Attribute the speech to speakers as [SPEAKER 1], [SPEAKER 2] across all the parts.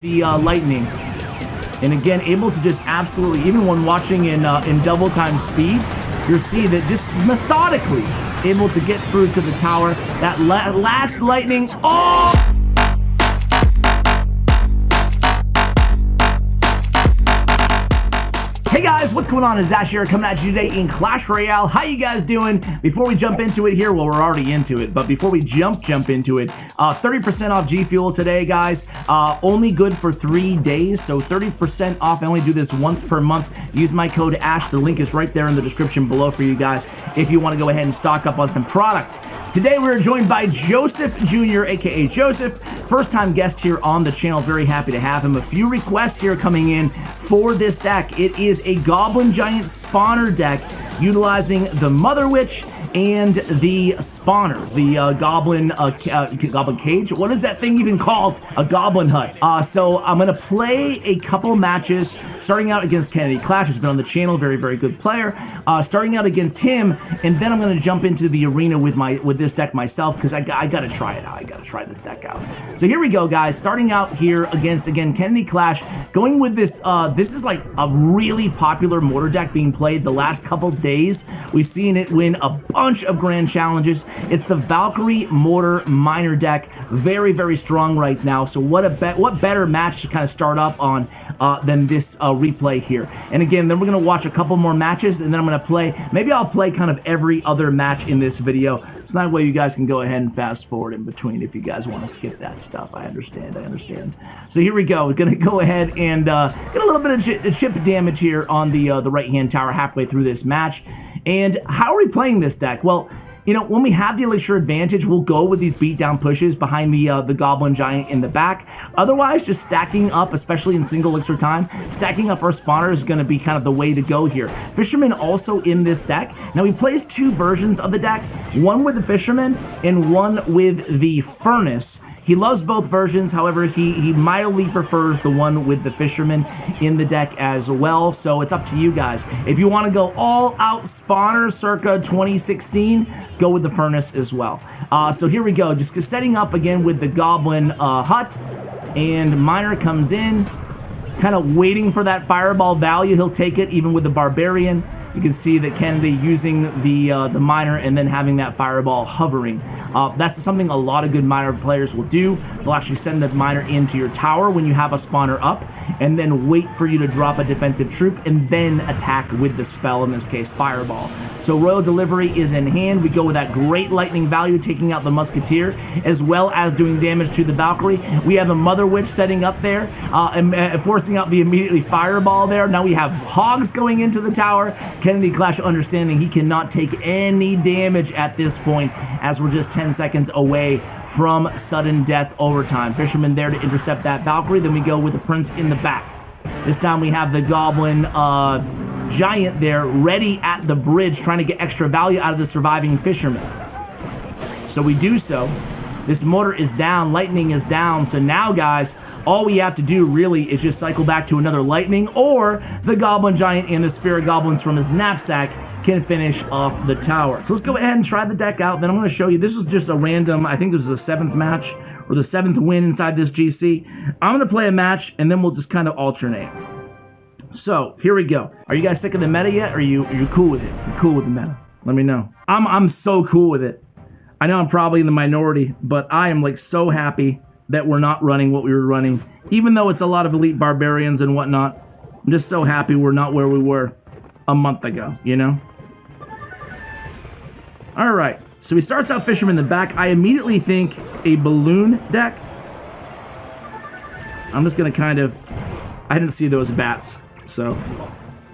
[SPEAKER 1] the lightning, and again able to just absolutely, even when watching in double time speed, you'll see that just methodically able to get through to the tower. That last lightning, oh! Hey guys, what's going on? It's Ash here coming at you today in Clash Royale. How you guys doing? Before we jump into it here, well, we're already into it, but before we jump into it, 30% off GFUEL today, guys. Only good for 3 days, so 30% off. I only do this once per month. Use my code ASH. The link is right there in the description below for you guys if you want to go ahead and stock up on some product. Today we're joined by Joseph Jr., aka Joseph, first time guest here on the channel. Very happy to have him. A few requests here coming in for this deck. It is a Goblin Giant spawner deck utilizing the Mother Witch and the spawner, the Goblin cage. What is that thing even called? A Goblin hut. So I'm gonna play a couple matches, starting out against Kennedy Clash, who's been on the channel, very, very good player. Starting out against him, and then I'm gonna jump into the arena with this deck myself, because I gotta try it out. I gotta try this deck out. So here we go, guys. Starting out here against, again, Kennedy Clash, going with this. This is like a really popular Mortar deck being played the last couple days. We've seen it win a bunch of grand challenges. It's the Valkyrie Mortar Miner deck. Very, very strong right now. So what better match to kind of start up on than this replay here. And again, then we're gonna watch a couple more matches, and then I'm gonna play. Maybe I'll play kind of every other match in this video. It's not a way you guys can go ahead and fast forward in between if you guys want to skip that stuff. I understand. So here we go. We're gonna go ahead and get a little bit of chip damage here on the right-hand tower halfway through this match. And how are we playing this deck? Well, you know, when we have the elixir advantage, we'll go with these beatdown pushes behind the Goblin Giant in the back. Otherwise, just stacking up, especially in single elixir time, stacking up our spawner is going to be kind of the way to go here. Fisherman also in this deck. Now, he plays two versions of the deck, one with the Fisherman and one with the Furnace. He loves both versions, however, he mildly prefers the one with the Fisherman in the deck as well, so it's up to you guys. If you want to go all-out spawner circa 2016, go with the Furnace as well. So here we go, just setting up again with the Goblin hut, and Miner comes in, kind of waiting for that Fireball value. He'll take it even with the Barbarian. You can see that Kennedy using the Miner and then having that Fireball hovering. That's something a lot of good Miner players will do. They'll actually send the Miner into your tower when you have a spawner up, and then wait for you to drop a defensive troop, and then attack with the spell, in this case, Fireball. So Royal Delivery is in hand. We go with that great lightning value, taking out the Musketeer, as well as doing damage to the Valkyrie. We have a Mother Witch setting up there, and forcing out the immediately Fireball there. Now we have Hogs going into the tower. Kennedy Clash understanding he cannot take any damage at this point, as we're just 10 seconds away from sudden death overtime. Fisherman there to intercept that Valkyrie. Then we go with the Prince in the back. This time we have the Goblin Giant there ready at the bridge, trying to get extra value out of the surviving Fisherman. So we do so. This Mortar is down, lightning is down, so now, guys, all we have to do really is just cycle back to another lightning, or the Goblin Giant and the Spirit Goblins from his knapsack can finish off the tower. So let's go ahead and try the deck out. Then I'm going to show you. This was just a random, I think this was the 7th match, or the 7th win inside this GC. I'm going to play a match, and then we'll just kind of alternate. So here we go. Are you guys sick of the meta yet? Or are you cool with it? You cool with the meta? Let me know. I'm so cool with it. I know I'm probably in the minority, but I am like so happy that we're not running what we were running. Even though it's a lot of elite barbarians and whatnot, I'm just so happy we're not where we were a month ago, you know? All right, so he starts out Fisherman in the back. I immediately think a balloon deck. I'm just gonna kind of, I didn't see those bats, so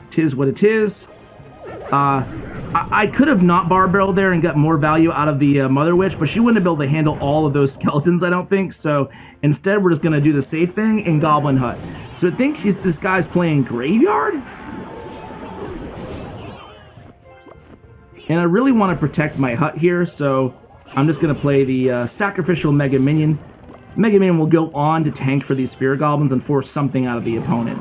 [SPEAKER 1] tis what it is. I could have not bar barreled there and got more value out of the Mother Witch, but she wouldn't have been able to handle all of those skeletons, I don't think. So instead, we're just going to do the safe thing in Goblin Hut. So I think this guy's playing Graveyard. And I really want to protect my hut here, so I'm just going to play the Sacrificial Mega Minion. Mega Minion will go on to tank for these Spirit Goblins and force something out of the opponent.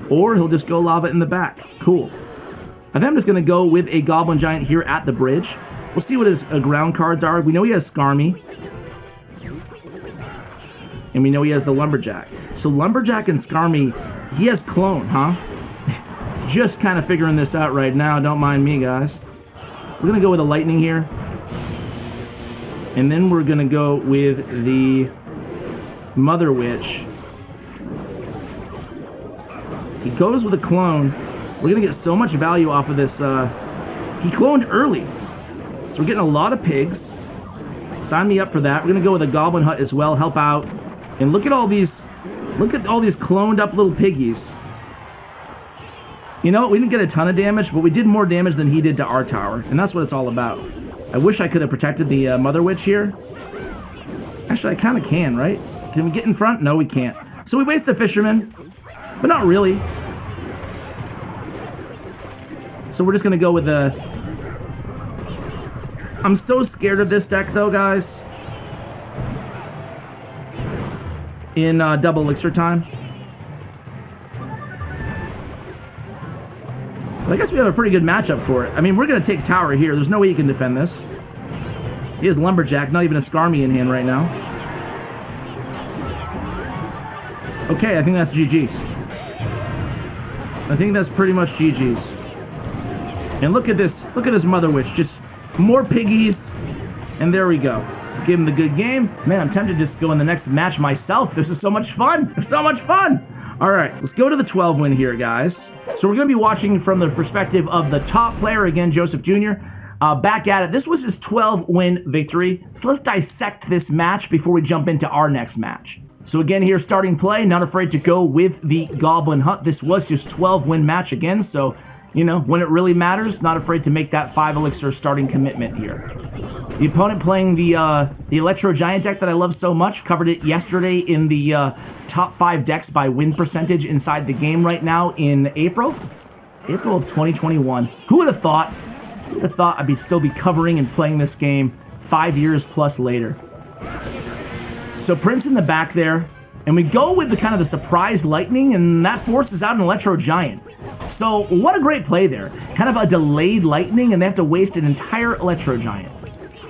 [SPEAKER 1] Or he'll just go Lava in the back. Cool. I think I'm just going to go with a Goblin Giant here at the bridge. We'll see what his ground cards are. We know he has Skarmy. And we know he has the Lumberjack. So Lumberjack and Skarmy, he has Clone, huh? Just kind of figuring this out right now. Don't mind me, guys. We're going to go with a Lightning here. And then we're going to go with the Mother Witch. He goes with a Clone. We're going to get so much value off of this. He cloned early. So we're getting a lot of pigs. Sign me up for that. We're going to go with a Goblin Hut as well. Help out. And look at all these cloned up little piggies. You know, we didn't get a ton of damage, but we did more damage than he did to our tower. And that's what it's all about. I wish I could have protected the Mother Witch here. Actually, I kind of can, right? Can we get in front? No, we can't. So we waste the Fisherman, but not really. So we're just going to go with the... I'm so scared of this deck, though, guys. In double elixir time. But I guess we have a pretty good matchup for it. I mean, we're going to take tower here. There's no way you can defend this. He has Lumberjack, not even a Skarmy in hand right now. Okay, I think that's GG's. I think that's pretty much GG's. And look at this Mother Witch. Just more piggies. And there we go. Give him the good game. Man, I'm tempted to just go in the next match myself. This is so much fun. It's so much fun. All right, let's go to the 12 win here, guys. So we're going to be watching from the perspective of the top player again, Joseph Jr. Back at it. This was his 12 win victory. So let's dissect this match before we jump into our next match. So again, here starting play, not afraid to go with the Goblin Hut. This was his 12 win match again. So, you know, when it really matters, not afraid to make that 5 elixir starting commitment here. The opponent playing the Electro Giant deck that I love so much. Covered it yesterday in the top 5 decks by win percentage inside the game right now in April of 2021. Who would have thought? Who would have thought I'd still be covering and playing this game 5 years plus later. So Prince in the back there, and we go with the kind of the surprise Lightning, and that forces out an Electro Giant. So what a great play there. Kind of a delayed Lightning, and they have to waste an entire Electro Giant.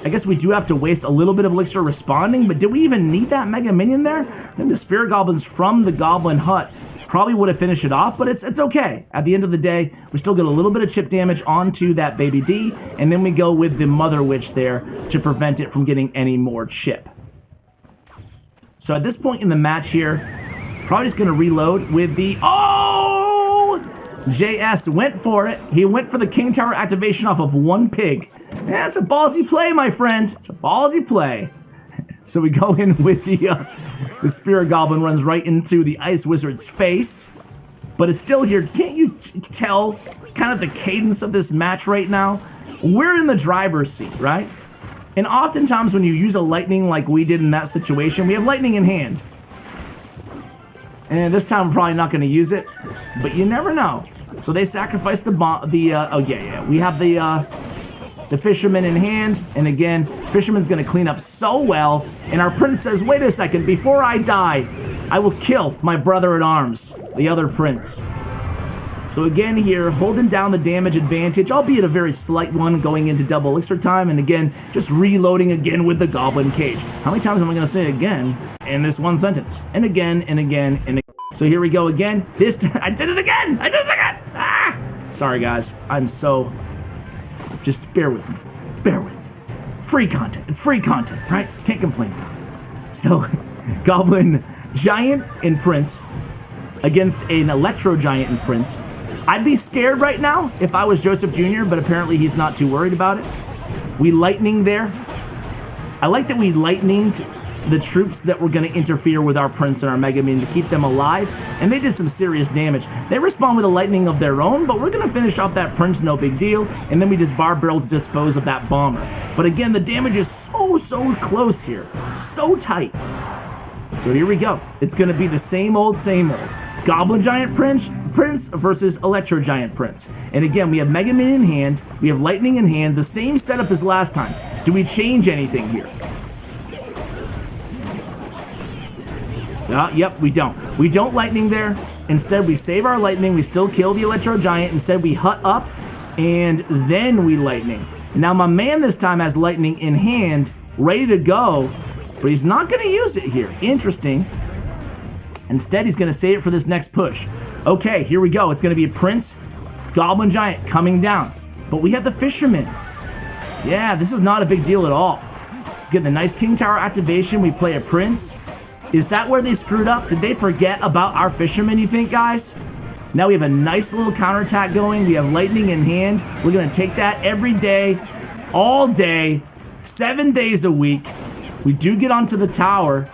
[SPEAKER 1] I guess we do have to waste a little bit of elixir responding, but did we even need that Mega Minion there? And the Spirit Goblins from the Goblin Hut probably would have finished it off, but it's okay. At the end of the day, we still get a little bit of chip damage onto that Baby D, and then we go with the Mother Witch there to prevent it from getting any more chip. So at this point in the match here, probably just going to reload with the... Oh! JS went for it. He went for the King Tower activation off of 1 pig. Yeah, it's a ballsy play, my friend. It's a ballsy play. So we go in with the Spirit Goblin runs right into the Ice Wizard's face. But it's still here. Can't you tell kind of the cadence of this match right now? We're in the driver's seat, right? And oftentimes when you use a Lightning like we did in that situation, we have Lightning in hand. And this time we're probably not going to use it, but you never know. So they sacrifice the we have the Fisherman in hand, and again, Fisherman's going to clean up so well, and our Prince says, wait a second, before I die, I will kill my brother-at-arms, the other Prince. So again here, holding down the damage advantage, albeit a very slight one going into double elixir time, and again, just reloading again with the Goblin Cage. How many times am I going to say again in this one sentence? And again, and again, and again. So here we go again. This time, I did it again! I did it again! Ah! Sorry guys, I'm so... Just bear with me. Bear with me. Free content. It's free content, right? Can't complain. So, Goblin Giant and Prince against an Electro Giant and Prince. I'd be scared right now if I was Joseph Jr., but apparently he's not too worried about it. We Lightning there. I like that we Lightninged the troops that were going to interfere with our Prince and our Mega Minion to keep them alive, and they did some serious damage. They respond with a Lightning of their own, but we're going to finish off that Prince, no big deal, and then we just Bar Barrel to dispose of that Bomber. But again, the damage is so close here. So tight. So here we go. It's going to be the same old, same old. Goblin Giant Prince versus Electro Giant Prince. And again, we have Mega Minion in hand, we have Lightning in hand, the same setup as last time. Do we change anything here? Yep, we don't. We don't Lightning there. Instead, we save our Lightning. We still kill the Electro Giant. Instead, we Hut up, and then we Lightning. Now, my man this time has Lightning in hand, ready to go, but he's not gonna use it here. Interesting. Instead, he's gonna save it for this next push. Okay, here we go. It's gonna be a Prince, Goblin Giant coming down. But we have the Fisherman. Yeah, this is not a big deal at all. Get the nice King Tower activation, we play a Prince. Is that where they screwed up? Did they forget about our Fisherman, you think, guys? Now we have a nice little counterattack going. We have Lightning in hand. We're gonna take that every day, all day, 7 days a week. We do get onto the tower.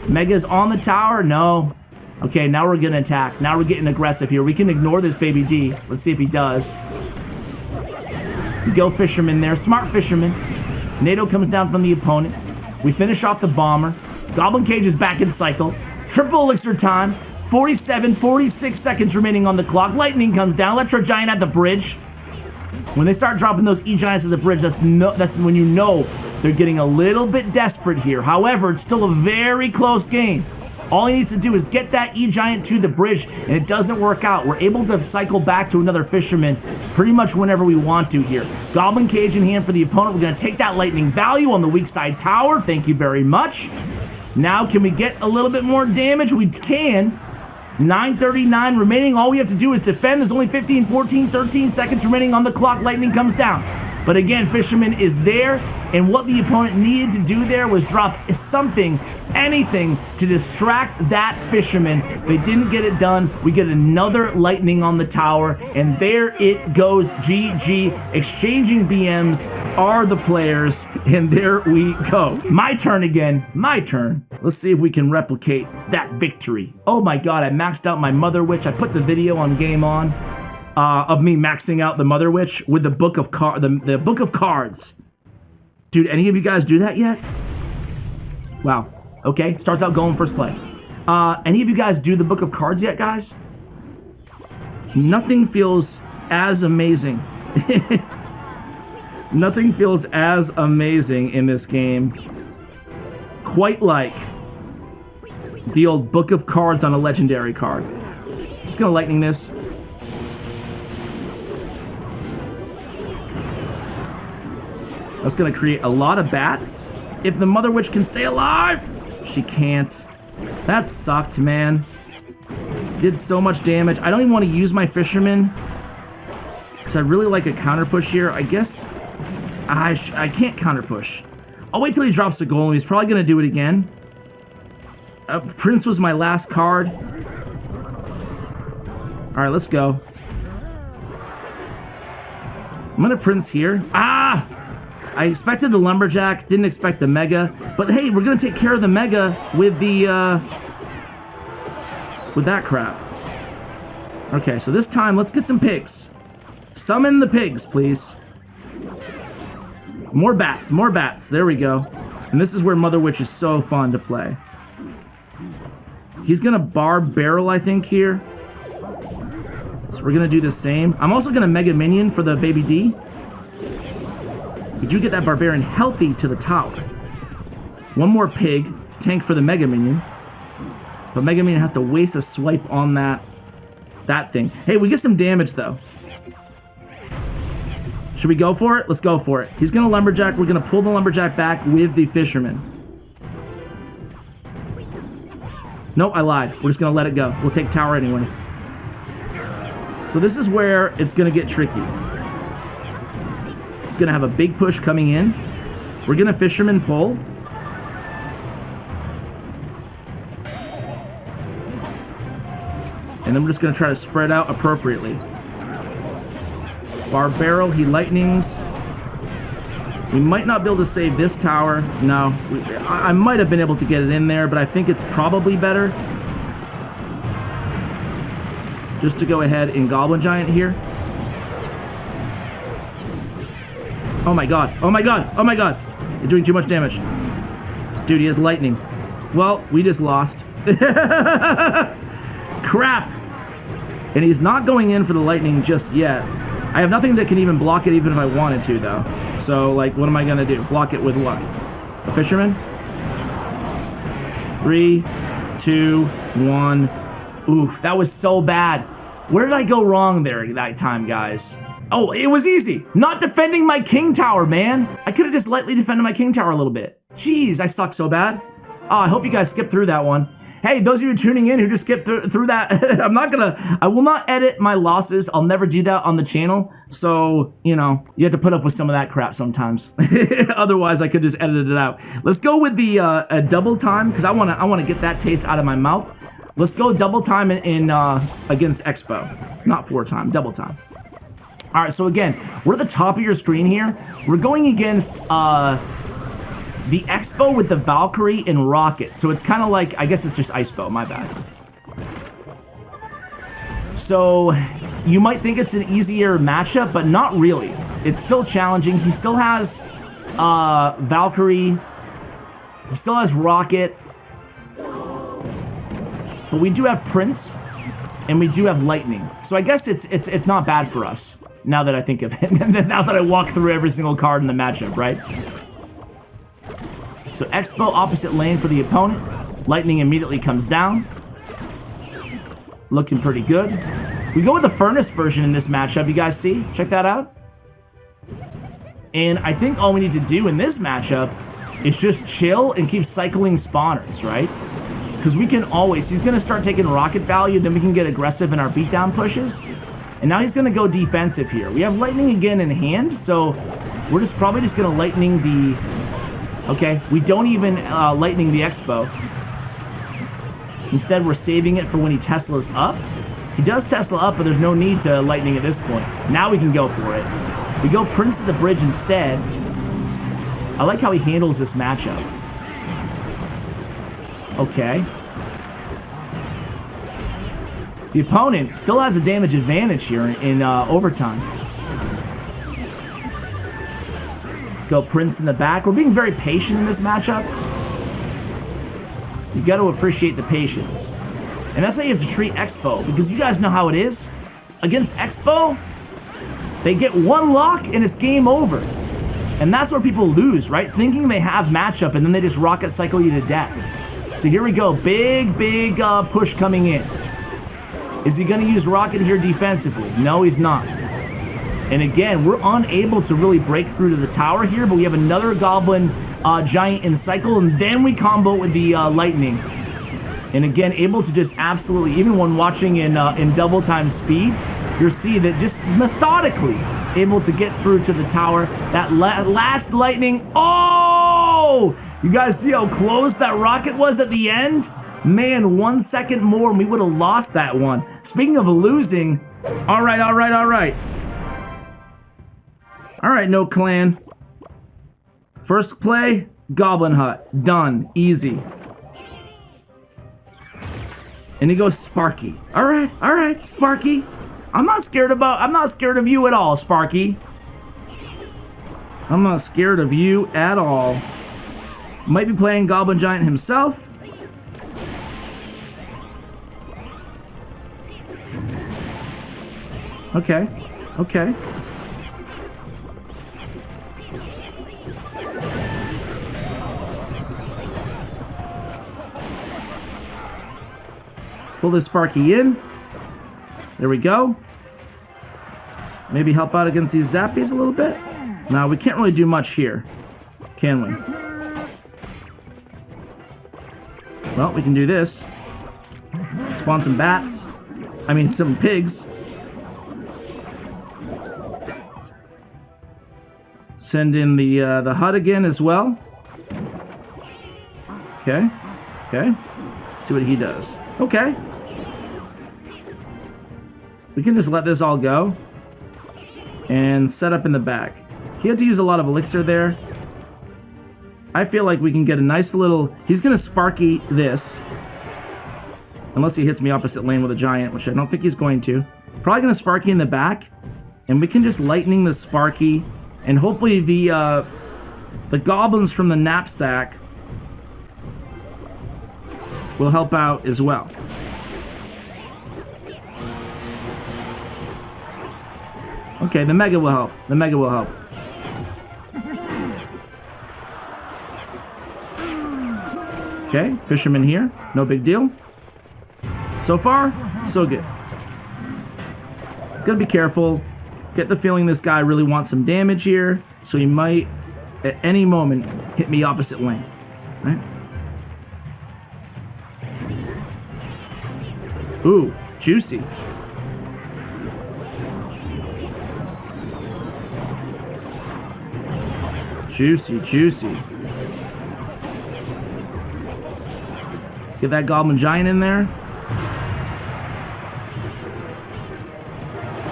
[SPEAKER 1] Mega's on the tower? No. Okay, now we're gonna attack. Now we're getting aggressive here. We can ignore this baby D. Let's see if he does. We go Fisherman there, smart Fisherman. NATO comes down from the opponent. We finish off the Bomber. Goblin Cage is back in cycle. Triple elixir time. 47, 46 seconds remaining on the clock. Lightning comes down. Electro Giant at the bridge. When they start dropping those E-Giants at the bridge, that's when you know they're getting a little bit desperate here. However, it's still a very close game. All he needs to do is get that E-Giant to the bridge, and it doesn't work out. We're able to cycle back to another Fisherman pretty much whenever we want to here. Goblin Cage in hand for the opponent. We're going to take that Lightning value on the weak side tower. Thank you very much. Now, can we get a little bit more damage? We can. 9:39 remaining. All we have to do is defend. There's only 15, 14, 13 seconds remaining on the clock. Lightning comes down. But again, Fisherman is there, and what the opponent needed to do there was drop something, anything, to distract that Fisherman. They didn't get it done. We get another Lightning on the tower, and there it goes. GG. Exchanging BMs are the players, and there we go. My turn again. My turn. Let's see if we can replicate that victory. Oh my god, I maxed out my Mother Witch. I put the video on Game On. Of me maxing out the Mother Witch with the book of the book of cards. Dude, any of you guys do that yet? Wow. Okay, starts out going first play. Any of you guys do the book of cards yet, guys? Nothing feels as amazing. Nothing feels as amazing in this game. Quite like the old book of cards on a legendary card. Just gonna Lightning this. That's gonna create a lot of bats. If the Mother Witch can stay alive, she can't. That sucked, man. Did so much damage. I don't even want to use my Fisherman because I really like a counter push here. I guess I can't counter push. I'll wait till he drops a Golem. He's probably gonna do it again. Prince was my last card. All right, let's go. I'm gonna Prince here. Ah! I expected the Lumberjack, didn't expect the Mega, but hey, we're gonna take care of the Mega with the, with that crap. Okay, so this time, let's get some pigs. Summon the pigs, please. More bats, there we go. And this is where Mother Witch is so fun to play. He's gonna Barb Barrel, I think, here. So we're gonna do the same. I'm also gonna Mega Minion for the Baby D. We do get that Barbarian healthy to the tower. One more pig to tank for the Mega Minion. But Mega Minion has to waste a swipe on that thing. Hey, we get some damage though. Should we go for it? Let's go for it. He's gonna Lumberjack. We're gonna pull the Lumberjack back with the Fisherman. Nope, I lied. We're just gonna let it go. We'll take tower anyway. So this is where it's gonna get tricky. It's gonna have a big push coming in. We're gonna Fisherman pull. And then we're just gonna try to spread out appropriately. Barb Barrel, he Lightnings. We might not be able to save this tower. No, I might have been able to get it in there, but I think it's probably better just to go ahead and Goblin Giant here. Oh my god, oh my god, oh my god. You're doing too much damage. Dude, he has Lightning. Well, we just lost. Crap. And he's not going in for the Lightning just yet. I have nothing that can even block it even if I wanted to, though. So, like, what am I gonna do? Block it with what? A Fisherman? 3, 2, 1. Oof, that was so bad. Where did I go wrong there that time, guys? Oh, it was easy. Not defending my King Tower, man. I could have just lightly defended my King Tower a little bit. Jeez, I suck so bad. Oh, I hope you guys skipped through that one. Hey, those of you tuning in who just skipped through that, I will not edit my losses. I'll never do that on the channel. So, you know, you have to put up with some of that crap sometimes. Otherwise, I could just edit it out. Let's go with the double time, because I wanna get that taste out of my mouth. Let's go double time in against Expo. Not 4 time, double time. All right, so again, we're at the top of your screen here. We're going against the Expo with the Valkyrie and Rocket. So it's kind of like, I guess it's just Icepo, my bad. So you might think it's an easier matchup, but not really. It's still challenging. He still has Valkyrie. He still has Rocket. But we do have Prince, and we do have Lightning. So I guess it's not bad for us, now that I think of it. Now that I walk through every single card in the matchup, right? So Expo opposite lane for the opponent. Lightning immediately comes down. Looking pretty good. We go with the Furnace version in this matchup, you guys see? Check that out. And I think all we need to do in this matchup is just chill and keep cycling spawners, right? Because we can always, he's going to start taking rocket value, then we can get aggressive in our beatdown pushes. And now he's going to go defensive here. We have Lightning again in hand, so we're just probably just going to Lightning the... Okay, we don't even Lightning the Expo. Instead, we're saving it for when he Tesla's up. He does Tesla up, but there's no need to Lightning at this point. Now we can go for it. We go Prince at the bridge instead. I like how he handles this matchup. Okay. The opponent still has a damage advantage here in overtime. Go Prince in the back. We're being very patient in this matchup. You got to appreciate the patience. And that's how you have to treat Expo, because you guys know how it is. Against Expo, they get one lock and it's game over. And that's where people lose, right? Thinking they have matchup and then they just rocket cycle you to death. So here we go. Big push coming in. Is he going to use rocket here defensively? No, he's not. And again, we're unable to really break through to the tower here, but we have another Goblin Giant in cycle, and then we combo with the Lightning. And again, able to just absolutely, even when watching in double time speed, you'll see that just methodically able to get through to the tower. That last Lightning, oh! You guys see how close that rocket was at the end? Man, 1 second more and we would have lost that one. Speaking of losing, all right. All right, no clan. First play, Goblin Hut. Done. Easy. And he goes Sparky. All right, Sparky. I'm not scared of you at all, Sparky. I'm not scared of you at all. Might be playing Goblin Giant himself. Okay. Pull this Sparky in. There we go. Maybe help out against these Zappies a little bit. No, we can't really do much here, can we? Well, we can do this. Spawn some bats. I mean, some pigs. Send in the hut again as well. Okay. See what he does. Okay. We can just let this all go and set up in the back. He had to use a lot of elixir there. I feel like we can get a nice little... He's going to Sparky this. Unless he hits me opposite lane with a giant, which I don't think he's going to. Probably going to Sparky in the back. And we can just Lightning the Sparky. And hopefully the goblins from the knapsack will help out as well. Okay, the Mega will help. Okay, Fisherman here. No big deal. So far, so good. He's gonna be careful. Get the feeling this guy really wants some damage here, so he might at any moment hit me opposite lane. Right? Ooh, juicy. Juicy, juicy. Get that Goblin Giant in there.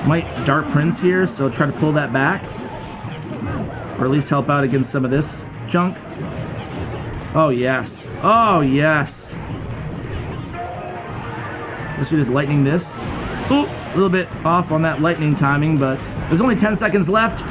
[SPEAKER 1] Might Dark Prince here, so try to pull that back. Or at least help out against some of this junk. Oh, yes. Oh, yes. This dude is lightning this. Ooh, a little bit off on that lightning timing, but there's only 10 seconds left.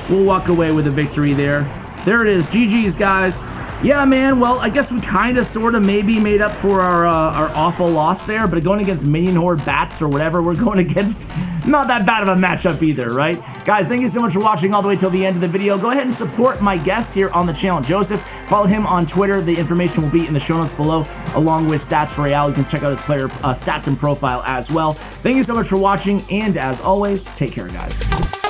[SPEAKER 1] We'll walk away with a victory there. There it is. GG's, guys. Yeah, man, well, I guess we kind of, sort of, maybe made up for our awful loss there, but going against Minion Horde Bats or whatever we're going against, not that bad of a matchup either, right? Guys, thank you so much for watching all the way till the end of the video. Go ahead and support my guest here on the channel, Joseph. Follow him on Twitter. The information will be in the show notes below, along with Clash Royale. You can check out his player stats and profile as well. Thank you so much for watching, and as always, take care, guys.